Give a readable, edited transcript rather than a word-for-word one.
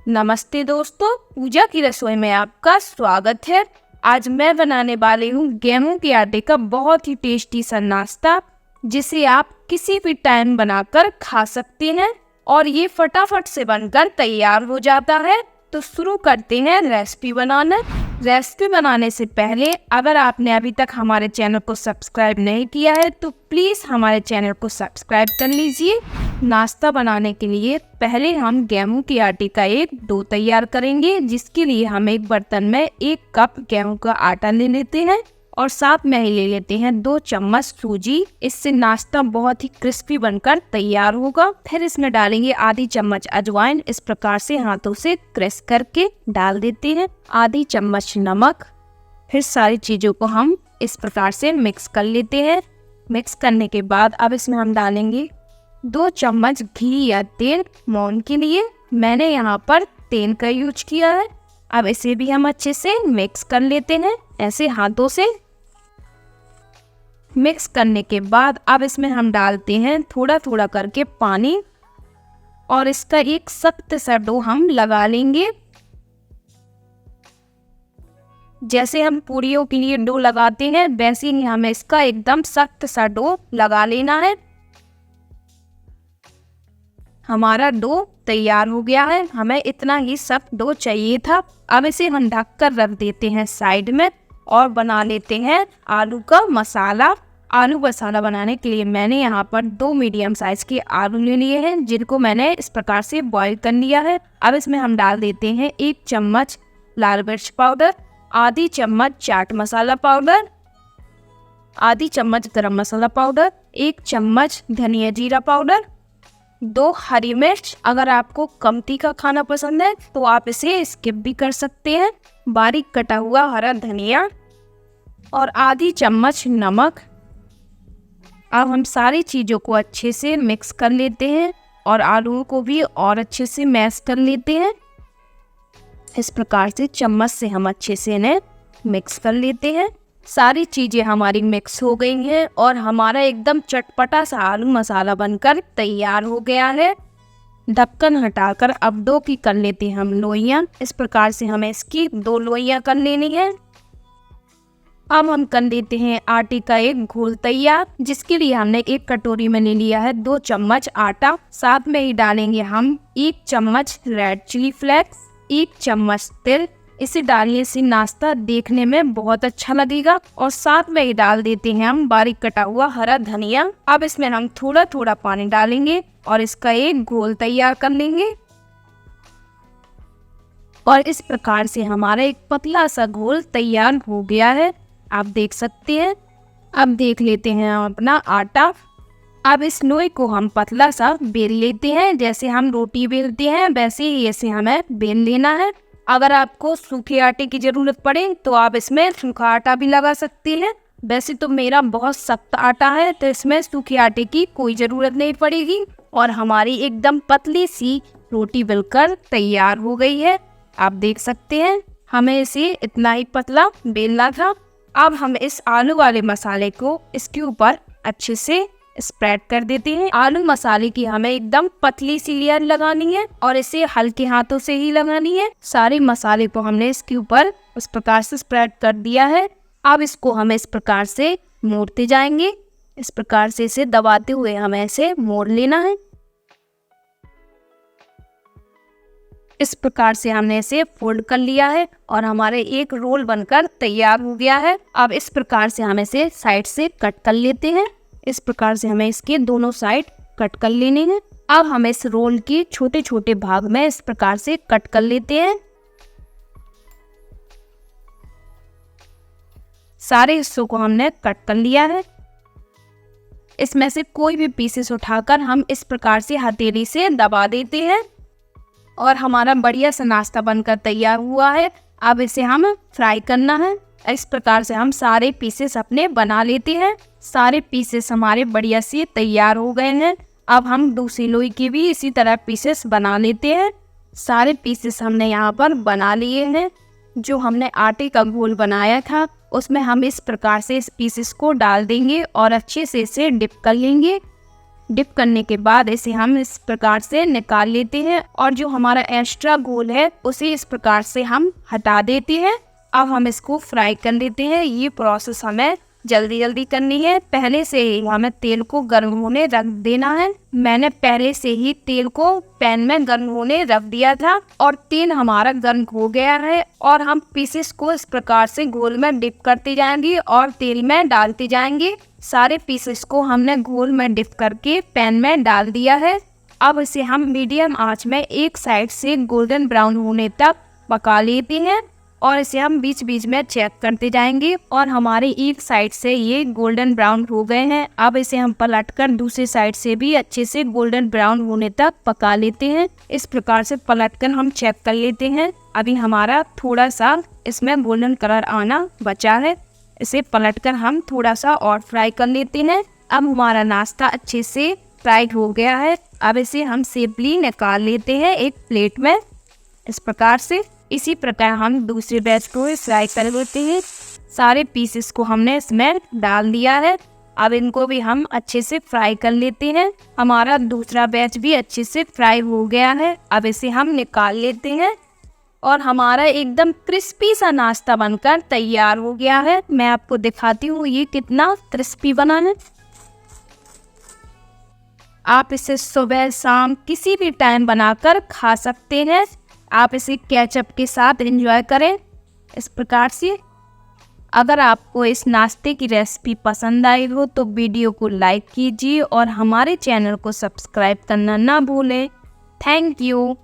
नमस्ते दोस्तों, पूजा की रसोई में आपका स्वागत है। आज मैं बनाने वाली हूँ गेहूं के आटे का बहुत ही टेस्टी सा नाश्ता, जिसे आप किसी भी टाइम बनाकर खा सकते हैं और ये फटाफट से बनकर तैयार हो जाता है। तो शुरू करते हैं रेसिपी बनाना। रेसिपी बनाने से पहले अगर आपने अभी तक हमारे चैनल को सब्सक्राइब नहीं किया है तो प्लीज़ हमारे चैनल को सब्सक्राइब कर लीजिए। नाश्ता बनाने के लिए पहले हम गेहूं के आटे का एक डो तैयार करेंगे, जिसके लिए हम एक बर्तन में 1 कप गेहूं का आटा ले लेते हैं और साथ में ही ले लेते हैं 2 चम्मच सूजी। इससे नाश्ता बहुत ही क्रिस्पी बनकर तैयार होगा। फिर इसमें डालेंगे आधी चम्मच अजवाइन। इस प्रकार से हाथों से क्रश करके डाल देते हैं। आधी चम्मच नमक। फिर सारी चीज़ों को हम इस प्रकार से मिक्स कर लेते हैं। मिक्स करने के बाद अब इसमें हम डालेंगे 2 चम्मच घी या तेल। मोहन के लिए मैंने यहाँ पर तेल का यूज किया है। अब इसे भी हम अच्छे से मिक्स कर लेते हैं, ऐसे हाथों से। मिक्स करने के बाद अब इसमें हम डालते हैं थोड़ा थोड़ा करके पानी और इसका एक सख्त सा डो हम लगा लेंगे। जैसे हम पूरियों के लिए डो लगाते हैं वैसे ही हमें इसका एकदम सख्त सा डो लगा लेना है। हमारा डो तैयार हो गया है, हमें इतना ही सख्त डो चाहिए था। अब इसे हम ढक कर रख देते हैं साइड में और बना लेते हैं आलू का मसाला। आलू मसाला बनाने के लिए मैंने यहाँ पर 2 मीडियम साइज के आलू ले लिए हैं, जिनको मैंने इस प्रकार से बॉईल कर लिया है। अब इसमें हम डाल देते हैं 1 चम्मच लाल मिर्च पाउडर, आधी चम्मच चाट मसाला पाउडर, आधी चम्मच गरम मसाला पाउडर, 1 चम्मच धनिया जीरा पाउडर, 2 हरी मिर्च। अगर आपको कम तीखा खाना पसंद है तो आप इसे स्किप भी कर सकते हैं। बारीक कटा हुआ हरा धनिया और आधी चम्मच नमक। अब हम सारी चीज़ों को अच्छे से मिक्स कर लेते हैं और आलूओं को भी और अच्छे से मैश कर लेते हैं। इस प्रकार से चम्मच से हम अच्छे से इन्हें मिक्स कर लेते हैं। सारी चीज़ें हमारी मिक्स हो गई हैं और हमारा एकदम चटपटा सा आलू मसाला बनकर तैयार हो गया है। ढक्कन हटाकर अब डो की कर लेते हैं हम लोइयाँ। इस प्रकार से हमें इसकी 2 लोइयाँ कर लेनी है। अब हम कर लेते हैं आटे का एक घोल तैयार, जिसके लिए हमने एक कटोरी में ले लिया है 2 चम्मच आटा। साथ में ही डालेंगे हम 1 चम्मच रेड चिली फ्लेक्स, 1 चम्मच तिल। इसे डालने से नाश्ता देखने में बहुत अच्छा लगेगा। और साथ में ही डाल देते हैं हम बारीक कटा हुआ हरा धनिया। अब इसमें हम थोड़ा थोड़ा पानी डालेंगे और इसका एक घोल तैयार कर लेंगे। और इस प्रकार से हमारा एक पतला सा घोल तैयार हो गया है, आप देख सकते हैं। अब देख लेते हैं हम अपना आटा। अब इस लोई को हम पतला सा बेल लेते हैं। जैसे हम रोटी बेलते हैं वैसे ही इसे हमें बेल लेना है। अगर आपको सूखे आटे की ज़रूरत पड़े तो आप इसमें सूखा आटा भी लगा सकते हैं। वैसे तो मेरा बहुत सख्त आटा है तो इसमें सूखे आटे की कोई ज़रूरत नहीं पड़ेगी। और हमारी एकदम पतली सी रोटी बनकर तैयार हो गई है, आप देख सकते हैं। हमें इसे इतना ही पतला बेलना था। अब हम इस आलू वाले मसाले को इसके ऊपर अच्छे से स्प्रेड कर देते हैं। आलू मसाले की हमें एकदम पतली सी लेयर लगानी है और इसे हल्के हाथों से ही लगानी है। सारे मसाले को हमने इसके ऊपर उस प्रकार से स्प्रेड कर दिया है। अब इसको हमें इस प्रकार से मोड़ते जाएंगे। इस प्रकार से इसे दबाते हुए हमें इसे मोड़ लेना है। इस प्रकार से हमने इसे फोल्ड कर लिया है और हमारे एक रोल बनकर तैयार हो गया है। अब इस प्रकार से हम इसे साइड से कट कर लेते हैं। इस प्रकार से हमें इसके दोनों साइड कट कर लेने हैं। अब हम इस रोल के छोटे छोटे भाग में इस प्रकार से कट कर लेते हैं। सारे हिस्सों को हमने कट कर लिया है। इसमें से कोई भी पीसेस उठाकर हम इस प्रकार से हथेली से दबा देते हैं और हमारा बढ़िया सा नाश्ता बनकर तैयार हुआ है। अब इसे हम फ्राई करना है। इस प्रकार से हम सारे पीसेस अपने बना लेते हैं। सारे पीसेस हमारे बढ़िया से तैयार हो गए हैं। अब हम दूसरी लोई के भी इसी तरह पीसेस बना लेते हैं। सारे पीसेस हमने यहाँ पर बना लिए हैं। जो हमने आटे का घोल बनाया था उसमें हम इस प्रकार से इस पीसेस को डाल देंगे और अच्छे से इसे डिप कर लेंगे। डिप करने के बाद इसे हम इस प्रकार से निकाल लेते हैं और जो हमारा एक्स्ट्रा घोल है उसे इस प्रकार से हम हटा देते हैं। अब हम इसको फ्राई कर लेते हैं। ये प्रोसेस हमें जल्दी जल्दी करनी है। पहले से ही हमें तेल को गर्म होने रख देना है। मैंने पहले से ही तेल को पैन में गर्म होने रख दिया था और तेल हमारा गर्म हो गया है और हम पीसेस को इस प्रकार से घोल में डिप करते जाएंगे और तेल में डालते जाएंगे। सारे पीसेस को हमने घोल में डिप करके पैन में डाल दिया है। अब इसे हम मीडियम आंच में एक साइड से गोल्डन ब्राउन होने तक पका लेते हैं और इसे हम बीच बीच में चेक करते जाएंगे और हमारे एक साइड से ये गोल्डन ब्राउन हो गए हैं। अब इसे हम पलटकर दूसरी साइड से भी अच्छे से गोल्डन ब्राउन होने तक पका लेते हैं। इस प्रकार से पलटकर हम चेक कर लेते हैं। अभी हमारा थोड़ा सा इसमें गोल्डन कलर आना बचा है। इसे पलटकर हम थोड़ा सा और फ्राई कर लेते हैं। अब हमारा नाश्ता अच्छे से फ्राइड हो गया है। अब इसे हम सेफली निकाल लेते हैं एक प्लेट में इस प्रकार से। इसी प्रकार हम दूसरे बैच को फ्राई कर लेते हैं। सारे पीसेस को हमने इसमें डाल दिया है। अब इनको भी हम अच्छे से फ्राई कर लेते हैं। हमारा दूसरा बैच भी अच्छे से फ्राई हो गया है। अब इसे हम निकाल लेते हैं और हमारा एकदम क्रिस्पी सा नाश्ता बनकर तैयार हो गया है। मैं आपको दिखाती हूँ ये कितना क्रिस्पी बना है। आप इसे सुबह शाम किसी भी टाइम बनाकर खा सकते हैं। आप इसे केचप के साथ एंजॉय करें इस प्रकार से। अगर आपको इस नाश्ते की रेसिपी पसंद आई हो तो वीडियो को लाइक कीजिए और हमारे चैनल को सब्सक्राइब करना ना भूलें। Thank you.